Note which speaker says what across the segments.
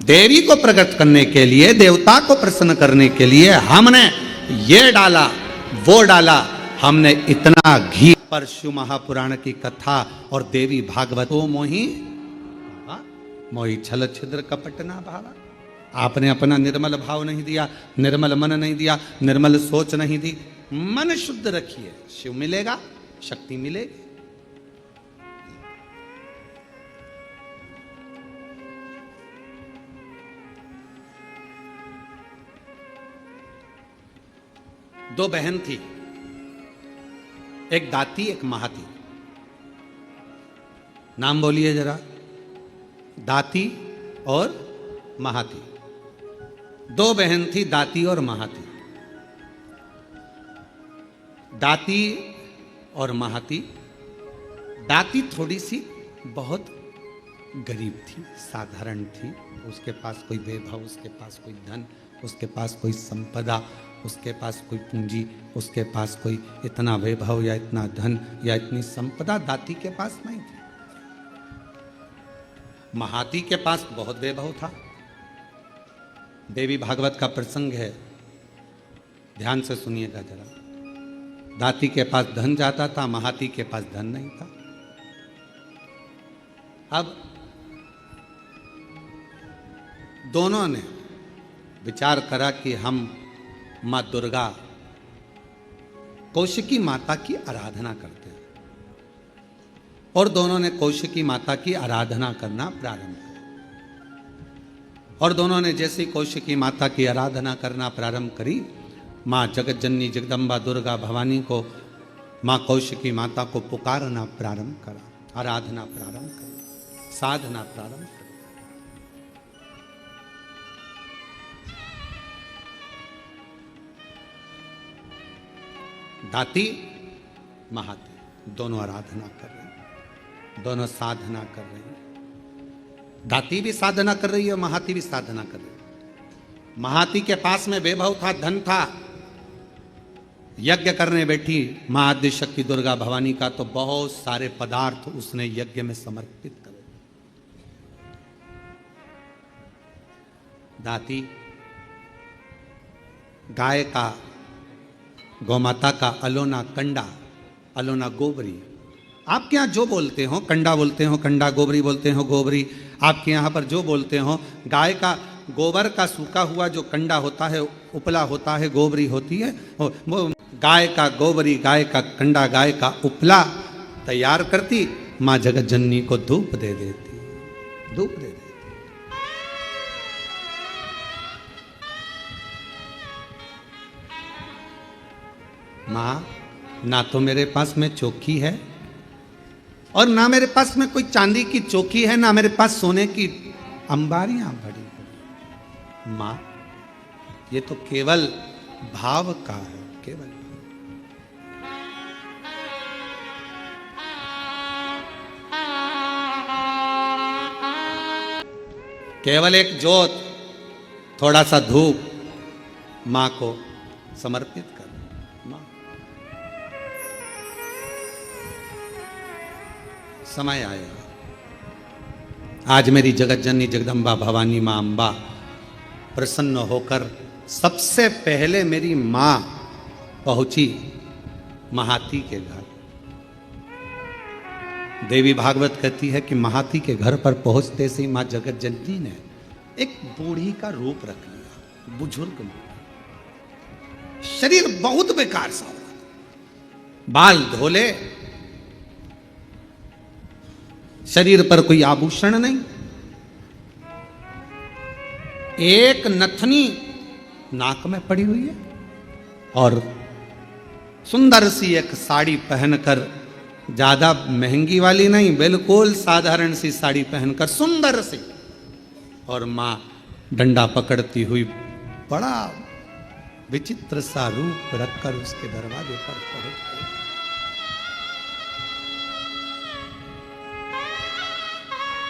Speaker 1: देवी को प्रकट करने के लिए, देवता को प्रसन्न करने के लिए हमने ये डाला, वो डाला, हमने इतना घी। परशु महापुराण की कथा और देवी भागवत। ओ मोही मोही छल छिद्र कपट ना भावा। आपने अपना निर्मल भाव नहीं दिया, निर्मल मन नहीं दिया, निर्मल सोच नहीं दी। मन शुद्ध रखिए, शिव मिलेगा, शक्ति मिलेगी। दो बहन थी, एक दाती एक महाती। नाम बोलिए जरा, दाती और महाती। दो बहन थी, दाती और महाती। दाती और महाती। दाती थोड़ी सी बहुत गरीब थी, साधारण थी। उसके पास कोई वैभव, उसके पास कोई धन, उसके पास कोई संपदा, उसके पास कोई पूंजी, उसके पास कोई इतना वैभव या इतना धन या इतनी संपदा दाती के पास नहीं थी। महाती के पास बहुत वैभव था। देवी भागवत का प्रसंग है, ध्यान से सुनिएगा जरा। दाती के पास धन जाता था, महाती के पास धन नहीं था। अब दोनों ने विचार करा कि हम मां दुर्गा, कौशिकी माता की आराधना करते हैं, और दोनों ने कौशिकी माता की आराधना करना प्रारंभ किया। और दोनों ने जैसे कौशिकी माता की आराधना करना प्रारंभ करी, मां जगत जननी जगदम्बा दुर्गा भवानी को, मां कौशिकी माता को पुकारना प्रारंभ करा, आराधना प्रारंभ करी, साधना प्रारंभ करी। दाती महाती दोनों आराधना कर रहे हैं, दोनों साधना कर रहे हैं। दाती भी साधना कर रही है, महाती भी साधना कर रही है। महाती के पास में वैभव था, धन था। यज्ञ करने बैठी मां आद्य शक्ति दुर्गा भवानी का, तो बहुत सारे पदार्थ उसने यज्ञ में समर्पित करे। दाती गाय का, गौमाता का अलोना कंडा, अलोना गोबरी, आपके यहाँ जो बोलते हो, कंडा बोलते हो कंडा, गोबरी बोलते हो गोबरी, आपके यहाँ पर जो बोलते हो, गाय का गोबर का सूखा हुआ जो कंडा होता है, उपला होता है, गोबरी होती है, वो गाय का गोबरी, गाय का कंडा, गाय का उपला तैयार करती, माँ जगत जननी को धूप दे देती, धूप दे देती। माँ, ना तो मेरे पास में चौकी है और ना मेरे पास में कोई चांदी की चौकी है, ना मेरे पास सोने की अंबारियां बड़ी बड़ी। माँ, ये तो केवल भाव का है, केवल। केवल एक जोत, थोड़ा सा धूप माँ को समर्पित कर। समय आएगा, आज मेरी जगत जननी जगदम्बा भवानी मां अंबा प्रसन्न होकर सबसे पहले मेरी मां पहुंची महाती के घर। देवी भागवत कहती है कि महाती के घर पर पहुंचते से ही मां जगत जननी ने एक बूढ़ी का रूप रख लिया, बुजुर्ग। शरीर बहुत बेकार सा, बाल धोले, शरीर पर कोई आभूषण नहीं, एक नथनी नाक में पड़ी हुई है और सुंदर सी एक साड़ी पहनकर, ज्यादा महंगी वाली नहीं, बिल्कुल साधारण सी साड़ी पहनकर सुंदर सी, और मां डंडा पकड़ती हुई बड़ा विचित्र सा रूप रखकर उसके दरवाजे पर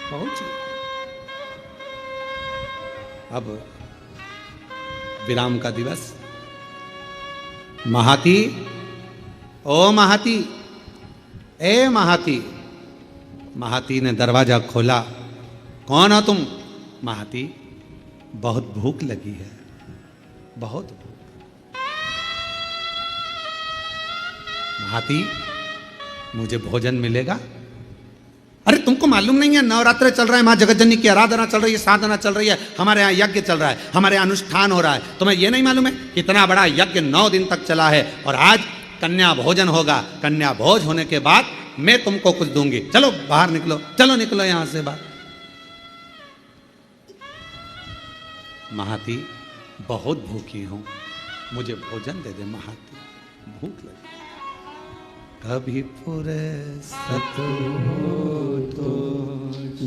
Speaker 1: पहुंची। अब विराम का दिवस। महाती, ओ महाती, ए महाती। महाती ने दरवाजा खोला। कौन हो तुम? महाती, बहुत भूख लगी है, बहुत भूख। महाती, मुझे भोजन मिलेगा? अरे तुमको मालूम नहीं है, नवरात्र चल रहा है, मां जगतजननी की आराधना चल रही है, साधना चल रही है, हमारे यहाँ यज्ञ चल रहा है, हमारे यहाँ अनुष्ठान हो रहा है। तुम्हें यह नहीं मालूम है कितना बड़ा यज्ञ 9 दिन तक चला है, और आज कन्या भोजन होगा। कन्या भोज होने के बाद मैं तुमको कुछ दूंगी। चलो बाहर निकलो, चलो निकलो यहां से बाहर। महाती, बहुत भूखी हूं, मुझे भोजन दे दे महाती, भूख लगी। कभी फुर्सत हो तो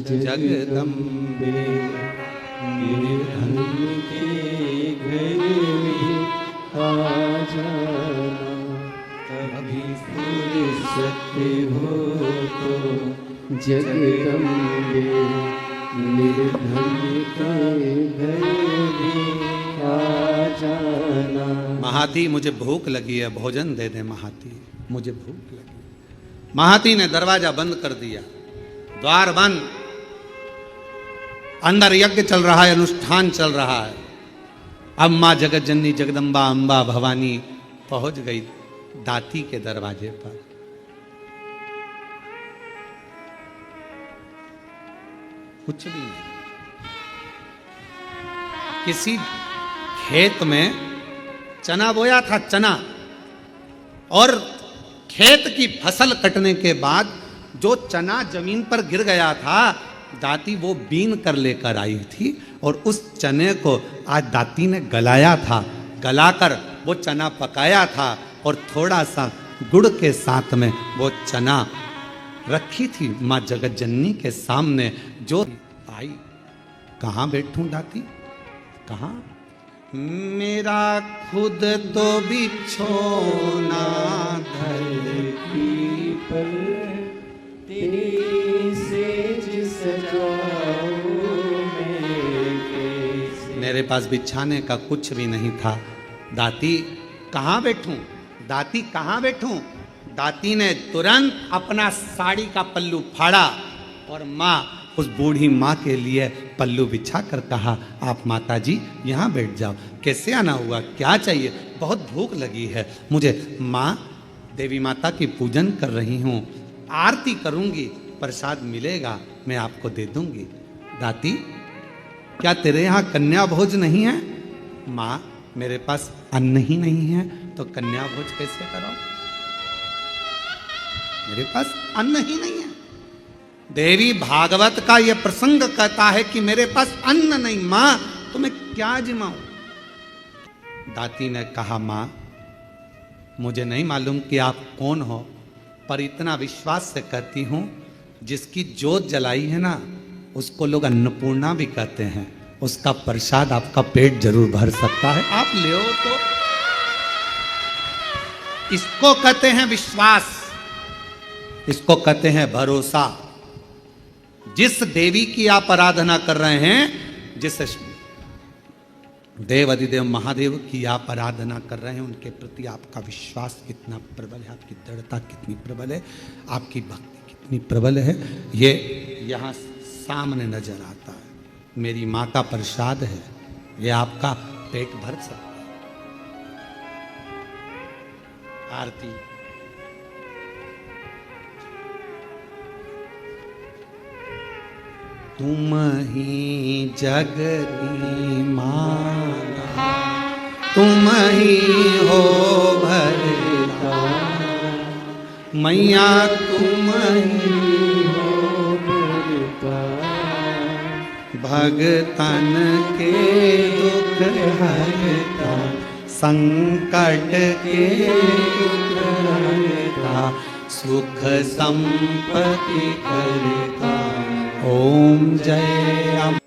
Speaker 1: जगदम्बे निर्धन के घर में आ जाना। कभी फुर्सत हो तो जगदम्बे निर्धन के घर में आ जाना। महाती, मुझे भूख लगी है, भोजन दे दे महाती, मुझे भूख लगी। महाती ने दरवाजा बंद कर दिया, द्वार बंद। अंदर यज्ञ चल रहा है, अनुष्ठान चल रहा है। अब मां जगतजननी जगदम्बा अंबा भवानी पहुंच गई दाती के दरवाजे पर। कुछ भी नहीं। किसी खेत में चना बोया था, चना, और खेत की फसल कटने के बाद जो चना जमीन पर गिर गया था, दाती वो बीन कर लेकर आई थी, और उस चने को आज दाती ने गलाया था। गलाकर वो चना पकाया था, और थोड़ा सा गुड़ के साथ में वो चना रखी थी मां जगतजननी के सामने। जो आई, कहाँ बैठूं दाती, कहाँ? मेरा खुद तो बिछोना धरती पर, तेरी सेज सजाऊं मैं कैसे। मेरे पास बिछाने का कुछ भी नहीं था। दाती, कहाँ बैठूं, दाती कहाँ बैठूं? दाती ने तुरंत अपना साड़ी का पल्लू फाड़ा, और माँ, उस बूढ़ी माँ के लिए पल्लू बिछा कर कहा, आप माता जी यहाँ बैठ जाओ। कैसे आना हुआ, क्या चाहिए? बहुत भूख लगी है मुझे। माँ, देवी माता की पूजन कर रही हूँ, आरती करूँगी, प्रसाद मिलेगा मैं आपको दे दूँगी। दाती, क्या तेरे यहाँ कन्या भोज नहीं है? माँ, मेरे पास अन्न ही नहीं है, तो कन्या भोज कैसे करो? मेरे पास अन्न ही नहीं है। देवी भागवत का यह प्रसंग कहता है कि मेरे पास अन्न नहीं। मां, तो मैं क्या जिमाऊं? दाती ने कहा, मां, मुझे नहीं मालूम कि आप कौन हो, पर इतना विश्वास से कहती हूं, जिसकी जोत जलाई है ना, उसको लोग अन्नपूर्णा भी कहते हैं। उसका प्रसाद आपका पेट जरूर भर सकता है, आप ले तो। इसको कहते हैं विश्वास, इसको कहते हैं भरोसा। जिस देवी की आप आराधना कर रहे हैं, जिस देव अधिदेव महादेव की आप आराधना कर रहे हैं, उनके प्रति आपका विश्वास कितना प्रबल है, आपकी दृढ़ता कितनी प्रबल है, आपकी भक्ति कितनी प्रबल है, ये यहाँ सामने नजर आता है। मेरी माँ का प्रसाद है, ये आपका पेट भर सकता है। आरती। तुम ही जगती माता, तुम ही हो भरता, मैया तुम ही हो भरता, भगतन के दुख हरता, संकट के दुख हरता, सुख संपत्ति करता। ओम जय अम्बे।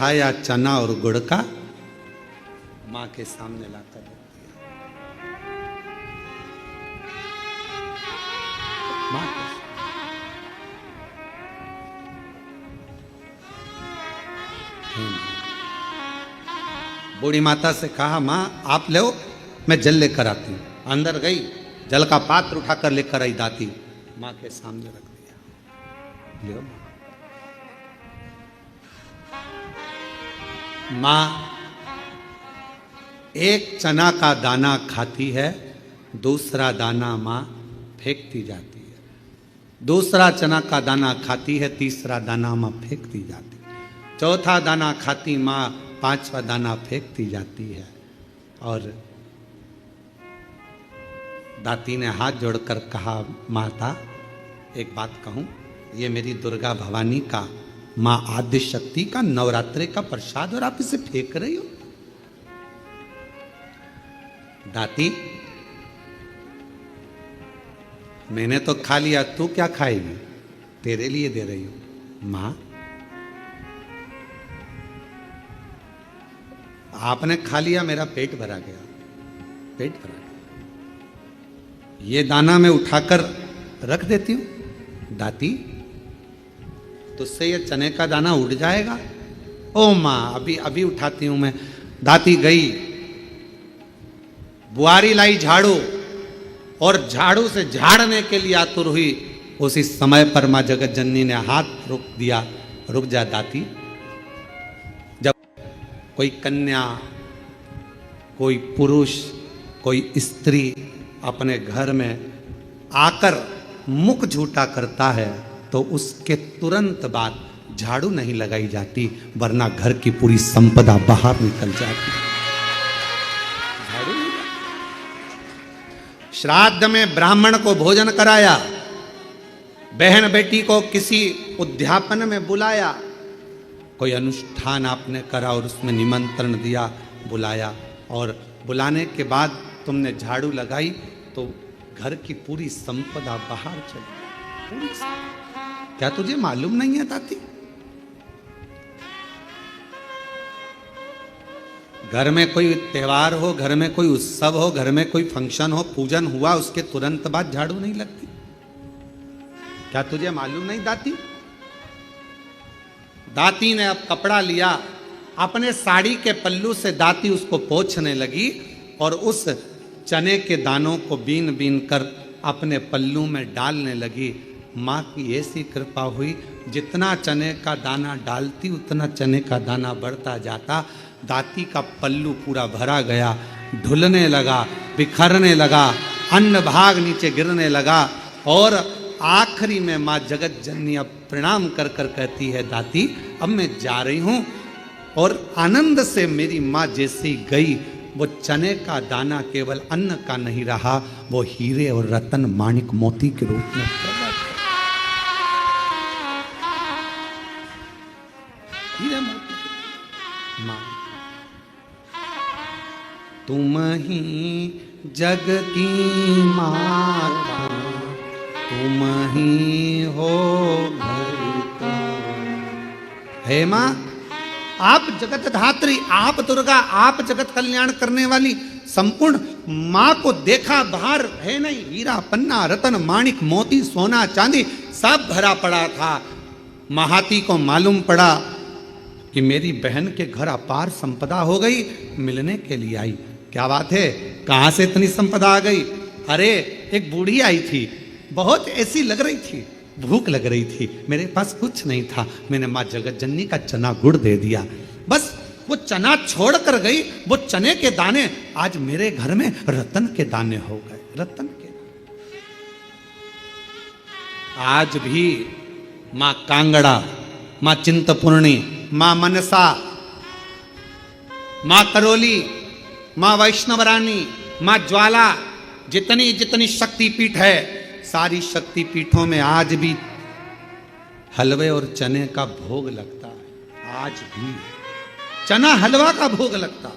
Speaker 1: उठाया चना और गुड़ का, मां के सामने लाकर रख दिया। मां के बूढ़ी माता से कहा, मां आप लो, मैं जल लेकर आती हूं। अंदर गई, जल का पात्र उठाकर लेकर आई दाती, मां के सामने रख दिया। लो मां एक चना का दाना खाती है, दूसरा दाना मां फेंकती जाती है। दूसरा चना का दाना खाती है, तीसरा दाना मां फेंकती जाती है। चौथा दाना खाती मां, पांचवा दाना फेंकती जाती है। और दाती ने हाथ जोड़कर कहा, माता एक बात कहूं, ये मेरी दुर्गा भवानी का, मां आद्य शक्ति का नवरात्रि का प्रसाद और आप इसे फेंक रही हो। दाती मैंने तो खा लिया, तू क्या खाएगी, तेरे लिए दे रही हूं। मां आपने खा लिया, मेरा पेट भरा गया, पेट भरा गया। ये दाना मैं उठाकर रख देती हूं। दाती तुझसे ये चने का दाना उड़ जाएगा। ओ मां अभी अभी उठाती हूं मैं। दाती गई, बुआरी लाई झाड़ू, और झाड़ू से झाड़ने के लिए आतुर हुई। उसी समय पर मां जगत जननी ने हाथ रोक दिया, रुक जा दाती। जब कोई कन्या, कोई पुरुष, कोई स्त्री अपने घर में आकर मुख झूठा करता है तो उसके तुरंत बाद झाड़ू नहीं लगाई जाती, वरना घर की पूरी संपदा बाहर निकल जाती। झाड़ू नहीं। श्राद्ध में ब्राह्मण को भोजन कराया, बहन बेटी को किसी उद्यापन में बुलाया, कोई अनुष्ठान आपने करा और उसमें निमंत्रण दिया, बुलाया, और बुलाने के बाद तुमने झाड़ू लगाई तो घर की पूरी संपदा बाहर चली। पूरी क्या तुझे मालूम नहीं है दाती? घर में कोई त्योहार हो, घर में कोई उत्सव हो, घर में कोई फंक्शन हो, पूजन हुआ, उसके तुरंत बाद झाड़ू नहीं लगती। क्या तुझे मालूम नहीं दाती? दाती ने अब कपड़ा लिया, अपने साड़ी के पल्लू से दाती उसको पोंछने लगी और उस चने के दानों को बीन बीन कर अपने पल्लू में डालने लगी। माँ की ऐसी कृपा हुई, जितना चने का दाना डालती उतना चने का दाना बढ़ता जाता। दाती का पल्लू पूरा भरा गया, ढुलने लगा, बिखरने लगा, अन्न भाग नीचे गिरने लगा। और आखिरी में माँ जगत जननी अब प्रणाम कर कर कहती है, दाती अब मैं जा रही हूँ। और आनंद से मेरी माँ जैसी गई, वो चने का दाना केवल अन्न का नहीं रहा, वो हीरे और रतन माणिक मोती के रूप में प्रकट। हीरे मोती। माँ तुम ही जग की माता, तुम ही हो हे माँ, आप जगत धात्री, आप दुर्गा, आप जगत कल्याण करने वाली संपूर्ण माँ को देखा, बाहर है नहीं, हीरा पन्ना रतन माणिक मोती सोना चांदी सब भरा पड़ा था। महाती को मालूम पड़ा कि मेरी बहन के घर अपार संपदा हो गई, मिलने के लिए आई। क्या बात है, कहाँ से इतनी संपदा आ गई? अरे एक बूढ़ी आई थी, बहुत ऐसी लग रही थी, भूख लग रही थी, मेरे पास कुछ नहीं था, मैंने माँ जगत जननी का चना गुड़ दे दिया। बस वो चना छोड़ कर गई, वो चने के दाने आज मेरे घर में रतन के दाने हो गए, रतन के। आज भी माँ कांगड़ा, माँ चिंतपूर्णी, माँ मनसा, माँ करोली, माँ वैष्णवरानी, माँ ज्वाला, जितनी जितनी शक्तिपीठ है, सारी शक्तिपीठों में आज भी हलवे और चने का भोग लगता है। आज भी चना हलवा का भोग लगता।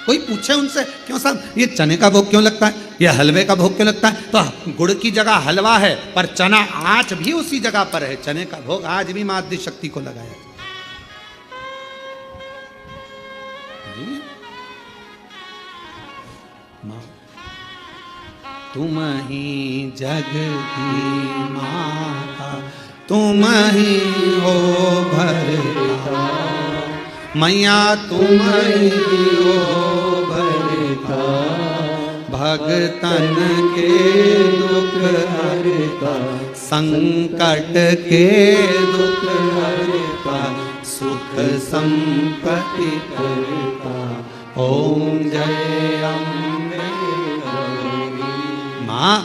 Speaker 1: कोई पूछे उनसे, क्यों साहब ये चने का भोग क्यों लगता है, ये हलवे का भोग क्यों लगता है? तो गुड़ की जगह हलवा है, पर चना आज भी उसी जगह पर है। चने का भोग आज भी मां आदि शक्ति को लगाया जाता है। मां तुम ही जग की माता, तुम ही हो भरता, मैया तुम ही हो भरता, भगतन के दुख हरता, संकट के दुख हरता, सुख संपत्ति करता। ओम जय अम्बे गौरी। माँ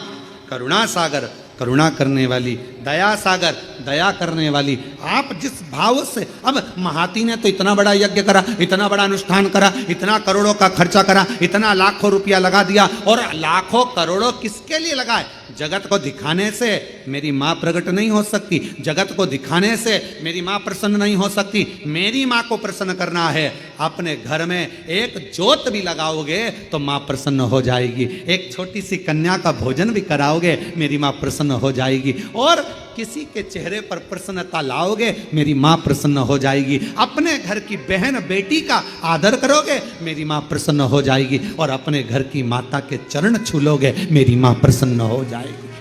Speaker 1: करुणा सागर, करुणा करने वाली, दया सागर, दया करने वाली। आप जिस भाव से, अब महाती ने तो इतना बड़ा यज्ञ करा, इतना बड़ा अनुष्ठान करा, इतना करोड़ों का खर्चा करा, इतना लाखों रुपया लगा दिया, और लाखों करोड़ों किसके लिए लगाए? जगत को दिखाने से मेरी माँ प्रकट नहीं हो सकती, जगत को दिखाने से मेरी माँ प्रसन्न नहीं हो सकती। मेरी माँ को प्रसन्न करना है, अपने घर में एक ज्योत भी लगाओगे तो माँ प्रसन्न हो जाएगी। एक छोटी सी कन्या का भोजन भी कराओगे, मेरी माँ प्रसन्न हो जाएगी। और किसी के चेहरे पर प्रसन्नता लाओगे, मेरी माँ प्रसन्न हो जाएगी। अपने घर की बहन बेटी का आदर करोगे, मेरी माँ प्रसन्न हो जाएगी। और अपने घर की माता के चरण छू लोगे, मेरी माँ प्रसन्न हो जाएगी।